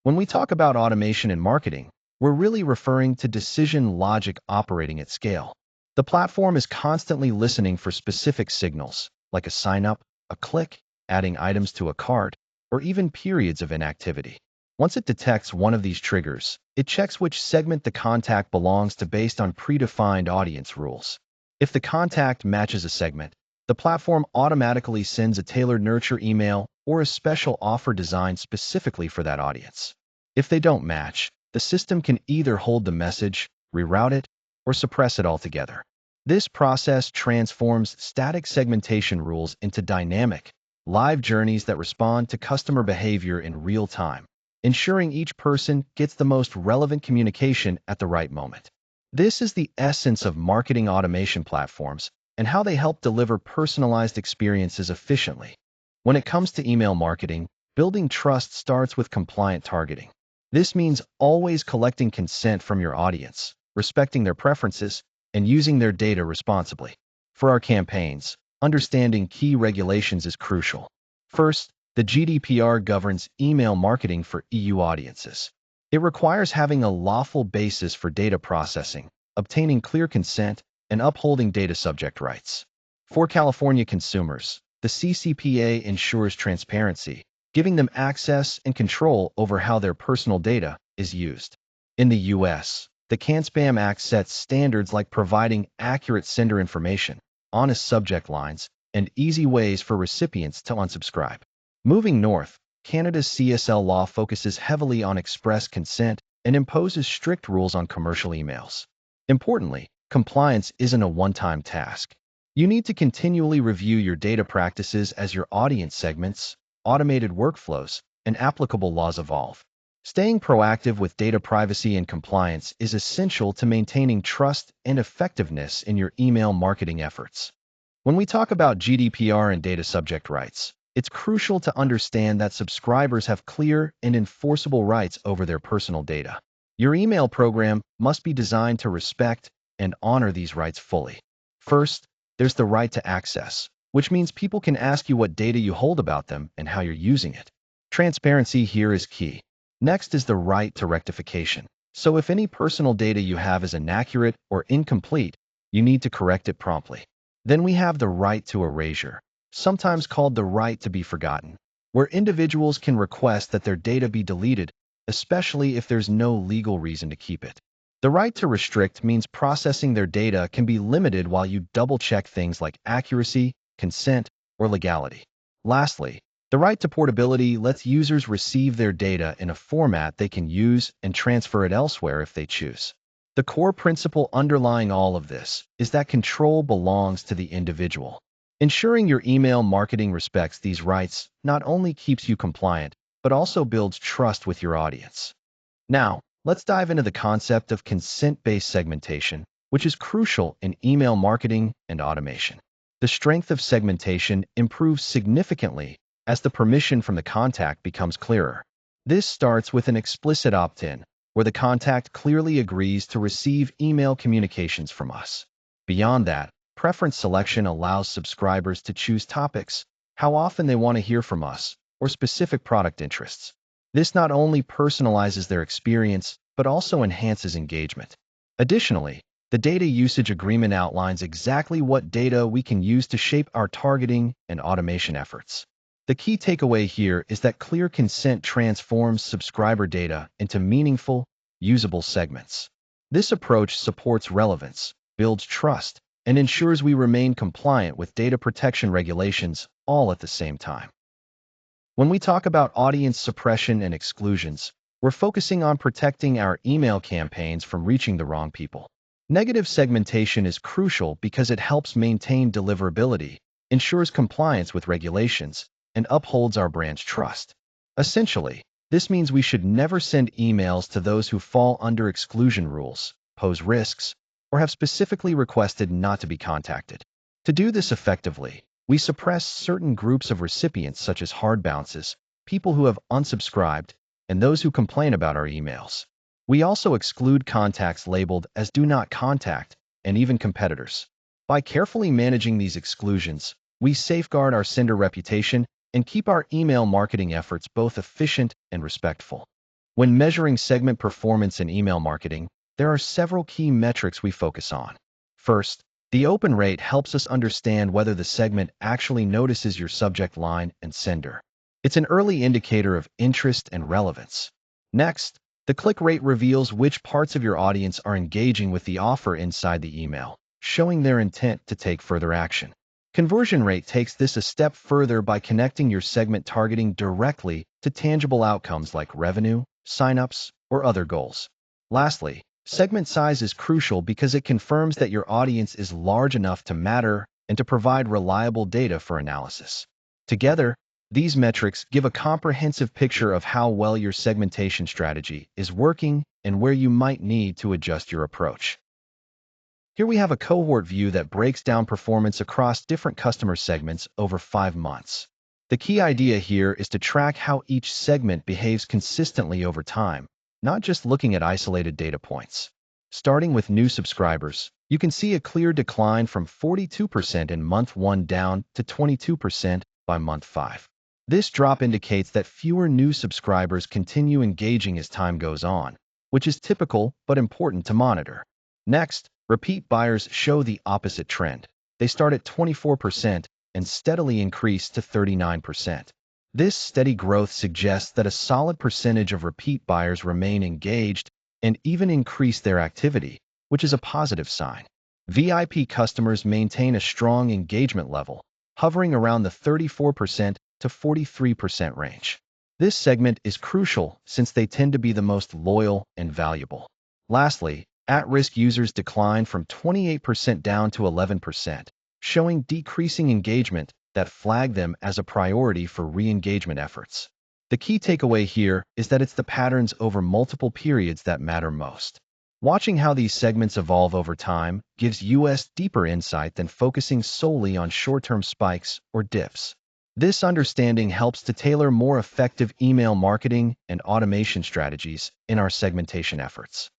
When we talk about automation in marketing, we're really referring to decision logic operating at scale. The platform is constantly listening for specific signals, like a sign-up, a click, adding items to a cart, or even periods of inactivity. Once it detects one of these triggers, it checks which segment the contact belongs to based on predefined audience rules. If the contact matches a segment, the platform automatically sends a tailored nurture email or a special offer designed specifically for that audience. If they don't match, the system can either hold the message, reroute it, or suppress it altogether. This process transforms static segmentation rules into dynamic, live journeys that respond to customer behavior in real time, ensuring each person gets the most relevant communication at the right moment. This is the essence of marketing automation platforms and how they help deliver personalized experiences efficiently. When it comes to email marketing, building trust starts with compliant targeting. This means always collecting consent from your audience, respecting their preferences, and using their data responsibly. For our campaigns, understanding key regulations is crucial. First, the GDPR governs email marketing for EU audiences. It requires having a lawful basis for data processing, obtaining clear consent, and upholding data subject rights. For California consumers, the CCPA ensures transparency, giving them access and control over how their personal data is used. In the US, the CAN-SPAM Act sets standards like providing accurate sender information, honest subject lines, and easy ways for recipients to unsubscribe. Moving north, Canada's CSL law focuses heavily on express consent and imposes strict rules on commercial emails. Importantly, compliance isn't a one-time task. You need to continually review your data practices as your audience segments, automated workflows, and applicable laws evolve. Staying proactive with data privacy and compliance is essential to maintaining trust and effectiveness in your email marketing efforts. When we talk about GDPR and data subject rights, it's crucial to understand that subscribers have clear and enforceable rights over their personal data. Your email program must be designed to respect and honor these rights fully. First, there's the right to access, which means people can ask you what data you hold about them and how you're using it. Transparency here is key. Next is the right to rectification. So if any personal data you have is inaccurate or incomplete, you need to correct it promptly. Then we have the right to erasure, sometimes called the right to be forgotten, where individuals can request that their data be deleted, especially if there's no legal reason to keep it. The right to restrict means processing their data can be limited while you double-check things like accuracy, consent, or legality. Lastly, The right to portability lets users receive their data in a format they can use and transfer it elsewhere if they choose. The core principle underlying all of this is that control belongs to the individual. Ensuring your email marketing respects these rights not only keeps you compliant, but also builds trust with your audience. Now, let's dive into the concept of consent-based segmentation, which is crucial in email marketing and automation. The strength of segmentation improves significantly as the permission from the contact becomes clearer. This starts with an explicit opt-in, where the contact clearly agrees to receive email communications from us. Beyond that, preference selection allows subscribers to choose topics, how often they want to hear from us, or specific product interests. This not only personalizes their experience, but also enhances engagement. Additionally, the data usage agreement outlines exactly what data we can use to shape our targeting and automation efforts. The key takeaway here is that clear consent transforms subscriber data into meaningful, usable segments. This approach supports relevance, builds trust, and ensures we remain compliant with data protection regulations all at the same time. When we talk about audience suppression and exclusions, we're focusing on protecting our email campaigns from reaching the wrong people. Negative segmentation is crucial because it helps maintain deliverability, ensures compliance with regulations, and upholds our brand's trust. Essentially, this means we should never send emails to those who fall under exclusion rules, pose risks, or have specifically requested not to be contacted. To do this effectively, we suppress certain groups of recipients such as hard bounces, people who have unsubscribed, and those who complain about our emails. We also exclude contacts labeled as Do Not Contact and even competitors. By carefully managing these exclusions, we safeguard our sender reputation and keep our email marketing efforts both efficient and respectful. When measuring segment performance in email marketing, there are several key metrics we focus on. First, the open rate helps us understand whether the segment actually notices your subject line and sender. It's an early indicator of interest and relevance. Next, the click rate reveals which parts of your audience are engaging with the offer inside the email, showing their intent to take further action. Conversion rate takes this a step further by connecting your segment targeting directly to tangible outcomes like revenue, signups, or other goals. Lastly, segment size is crucial because it confirms that your audience is large enough to matter and to provide reliable data for analysis. Together, these metrics give a comprehensive picture of how well your segmentation strategy is working and where you might need to adjust your approach. Here we have a cohort view that breaks down performance across different customer segments over 5 months. The key idea here is to track how each segment behaves consistently over time, not just looking at isolated data points. Starting with new subscribers, you can see a clear decline from 42% in month 1 down to 22% by month 5. This drop indicates that fewer new subscribers continue engaging as time goes on, which is typical but important to monitor. Next, repeat buyers show the opposite trend. They start at 24% and steadily increase to 39%. This steady growth suggests that a solid percentage of repeat buyers remain engaged and even increase their activity, which is a positive sign. VIP customers maintain a strong engagement level, hovering around the 34% to 43% range. This segment is crucial since they tend to be the most loyal and valuable. Lastly, at-risk users decline from 28% down to 11%, showing decreasing engagement that flag them as a priority for re-engagement efforts. The key takeaway here is that it's the patterns over multiple periods that matter most. Watching how these segments evolve over time gives us deeper insight than focusing solely on short-term spikes or dips. This understanding helps to tailor more effective email marketing and automation strategies in our segmentation efforts.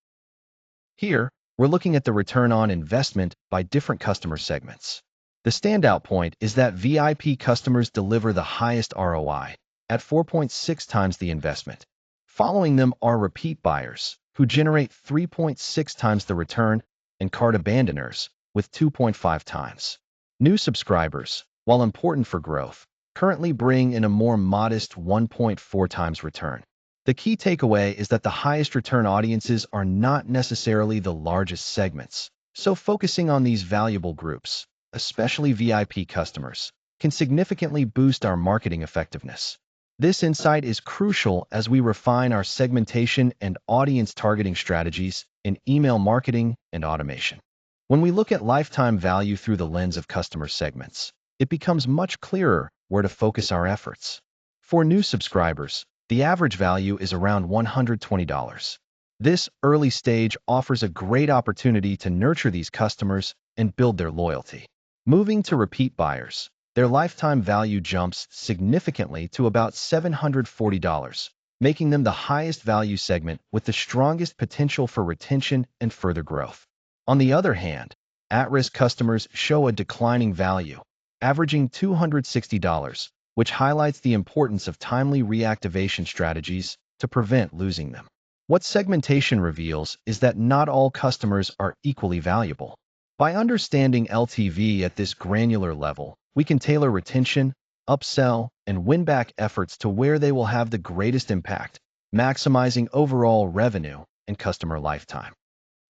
Here, we're looking at the return on investment by different customer segments. The standout point is that VIP customers deliver the highest ROI at 4.6 times the investment. Following them are repeat buyers, who generate 3.6 times the return, and cart abandoners, with 2.5 times. New subscribers, while important for growth, currently bring in a more modest 1.4 times return. The key takeaway is that the highest return audiences are not necessarily the largest segments, so focusing on these valuable groups, especially VIP customers, can significantly boost our marketing effectiveness. This insight is crucial as we refine our segmentation and audience targeting strategies in email marketing and automation. When we look at lifetime value through the lens of customer segments, it becomes much clearer where to focus our efforts. For new subscribers, the average value is around $120. This early stage offers a great opportunity to nurture these customers and build their loyalty. Moving to repeat buyers, their lifetime value jumps significantly to about $740, making them the highest value segment with the strongest potential for retention and further growth. On the other hand, at-risk customers show a declining value, averaging $260, which highlights the importance of timely reactivation strategies to prevent losing them. What segmentation reveals is that not all customers are equally valuable. By understanding LTV at this granular level, we can tailor retention, upsell, and win-back efforts to where they will have the greatest impact, maximizing overall revenue and customer lifetime.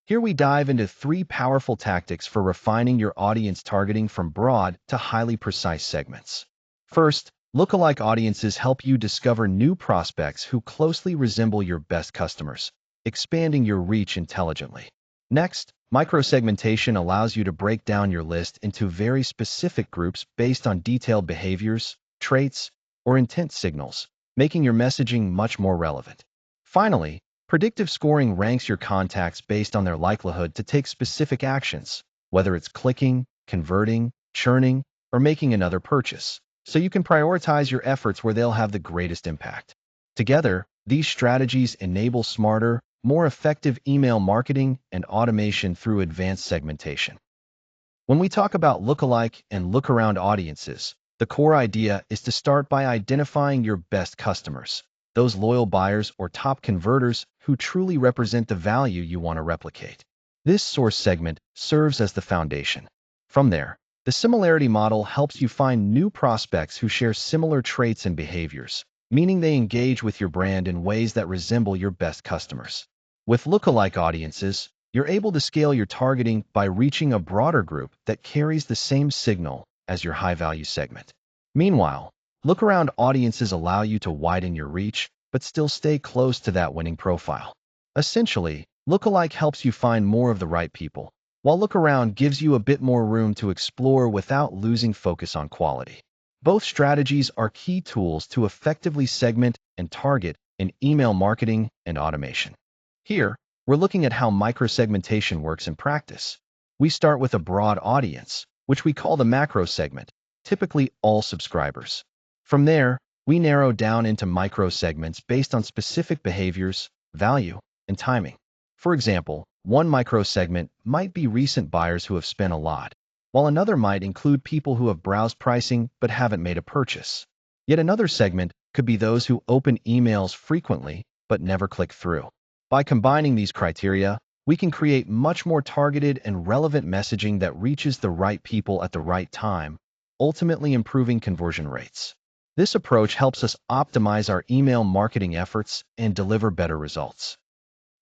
Here we dive into 3 powerful tactics for refining your audience targeting from broad to highly precise segments. First, lookalike audiences help you discover new prospects who closely resemble your best customers, expanding your reach intelligently. Next, microsegmentation allows you to break down your list into very specific groups based on detailed behaviors, traits, or intent signals, making your messaging much more relevant. Finally, predictive scoring ranks your contacts based on their likelihood to take specific actions, whether it's clicking, converting, churning, or making another purchase, so you can prioritize your efforts where they'll have the greatest impact. Together, these strategies enable smarter, more effective email marketing and automation through advanced segmentation. When we talk about lookalike and look-around audiences, the core idea is to start by identifying your best customers, those loyal buyers or top converters who truly represent the value you want to replicate. This source segment serves as the foundation. From there, the similarity model helps you find new prospects who share similar traits and behaviors, meaning they engage with your brand in ways that resemble your best customers. With lookalike audiences, you're able to scale your targeting by reaching a broader group that carries the same signal as your high-value segment. Meanwhile, look-around audiences allow you to widen your reach, but still stay close to that winning profile. Essentially, lookalike helps you find more of the right people, while look-around gives you a bit more room to explore without losing focus on quality. Both strategies are key tools to effectively segment and target in email marketing and automation. Here, we're looking at how microsegmentation works in practice. We start with a broad audience, which we call the macro segment, typically all subscribers. From there, we narrow down into micro segments based on specific behaviors, value, and timing. For example, one micro segment might be recent buyers who have spent a lot, while another might include people who have browsed pricing but haven't made a purchase. Yet another segment could be those who open emails frequently but never click through. By combining these criteria, we can create much more targeted and relevant messaging that reaches the right people at the right time, ultimately improving conversion rates. This approach helps us optimize our email marketing efforts and deliver better results.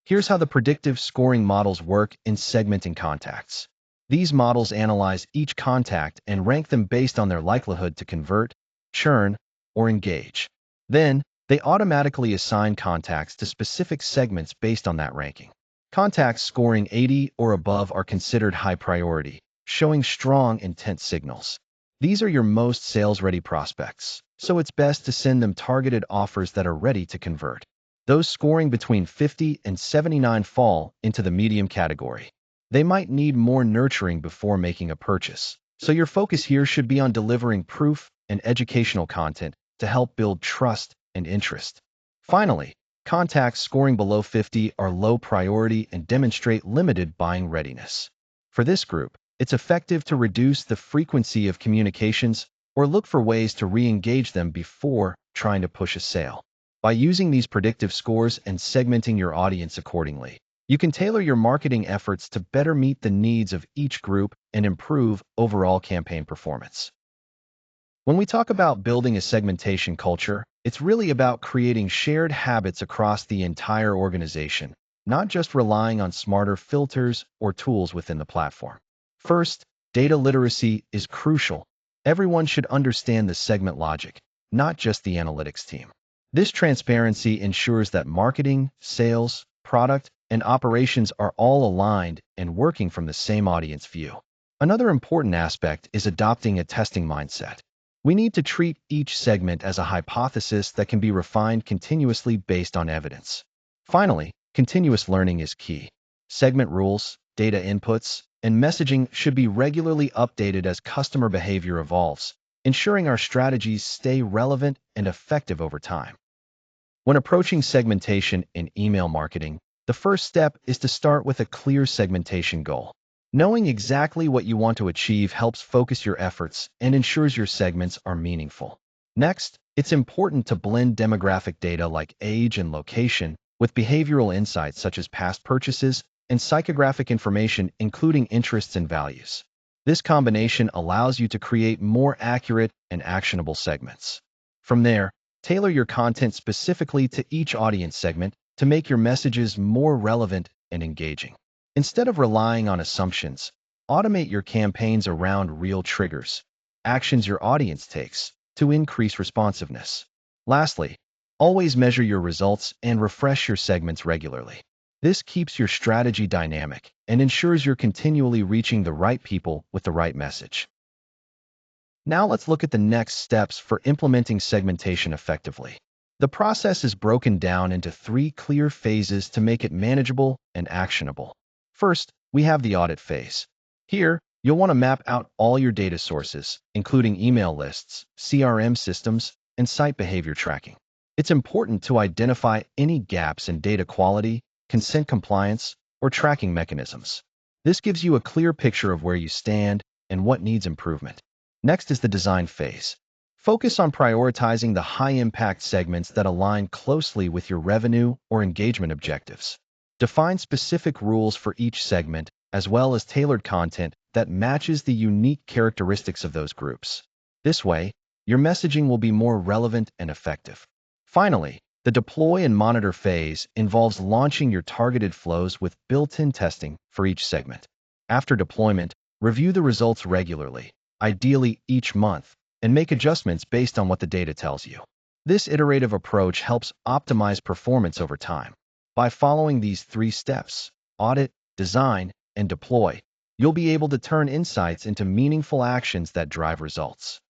Here's how the predictive scoring models work in segmenting contacts. These models analyze each contact and rank them based on their likelihood to convert, churn, or engage. Then, they automatically assign contacts to specific segments based on that ranking. Contacts scoring 80 or above are considered high priority, showing strong intent signals. These are your most sales-ready prospects, so it's best to send them targeted offers that are ready to convert. Those scoring between 50 and 79 fall into the medium category. They might need more nurturing before making a purchase, so your focus here should be on delivering proof and educational content to help build trust and interest. Finally, contacts scoring below 50 are low priority and demonstrate limited buying readiness. For this group, it's effective to reduce the frequency of communications or look for ways to re-engage them before trying to push a sale. By using these predictive scores and segmenting your audience accordingly, you can tailor your marketing efforts to better meet the needs of each group and improve overall campaign performance. When we talk about building a segmentation culture, it's really about creating shared habits across the entire organization, not just relying on smarter filters or tools within the platform. First, data literacy is crucial. Everyone should understand the segment logic, not just the analytics team. This transparency ensures that marketing, sales, product, and operations are all aligned and working from the same audience view. Another important aspect is adopting a testing mindset. We need to treat each segment as a hypothesis that can be refined continuously based on evidence. Finally, continuous learning is key. Segment rules, data inputs, and messaging should be regularly updated as customer behavior evolves, ensuring our strategies stay relevant and effective over time. When approaching segmentation in email marketing, the first step is to start with a clear segmentation goal. Knowing exactly what you want to achieve helps focus your efforts and ensures your segments are meaningful. Next, it's important to blend demographic data like age and location with behavioral insights such as past purchases and psychographic information including interests and values. This combination allows you to create more accurate and actionable segments. From there, tailor your content specifically to each audience segment to make your messages more relevant and engaging. Instead of relying on assumptions, automate your campaigns around real triggers, actions your audience takes, to increase responsiveness. Lastly, always measure your results and refresh your segments regularly. This keeps your strategy dynamic and ensures you're continually reaching the right people with the right message. Now let's look at the next steps for implementing segmentation effectively. The process is broken down into 3 clear phases to make it manageable and actionable. First, we have the audit phase. Here, you'll want to map out all your data sources, including email lists, CRM systems, and site behavior tracking. It's important to identify any gaps in data quality, consent compliance, or tracking mechanisms. This gives you a clear picture of where you stand and what needs improvement. Next is the design phase. Focus on prioritizing the high-impact segments that align closely with your revenue or engagement objectives. Define specific rules for each segment, as well as tailored content that matches the unique characteristics of those groups. This way, your messaging will be more relevant and effective. Finally, the deploy and monitor phase involves launching your targeted flows with built-in testing for each segment. After deployment, review the results regularly, ideally each month, and make adjustments based on what the data tells you. This iterative approach helps optimize performance over time. By following these 3 steps, audit, design, and deploy, you'll be able to turn insights into meaningful actions that drive results.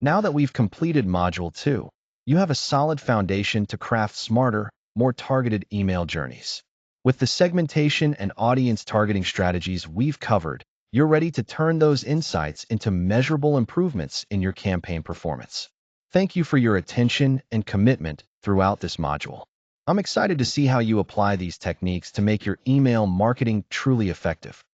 Now that we've completed Module 2, you have a solid foundation to craft smarter, more targeted email journeys. With the segmentation and audience targeting strategies we've covered, you're ready to turn those insights into measurable improvements in your campaign performance. Thank you for your attention and commitment throughout this module. I'm excited to see how you apply these techniques to make your email marketing truly effective.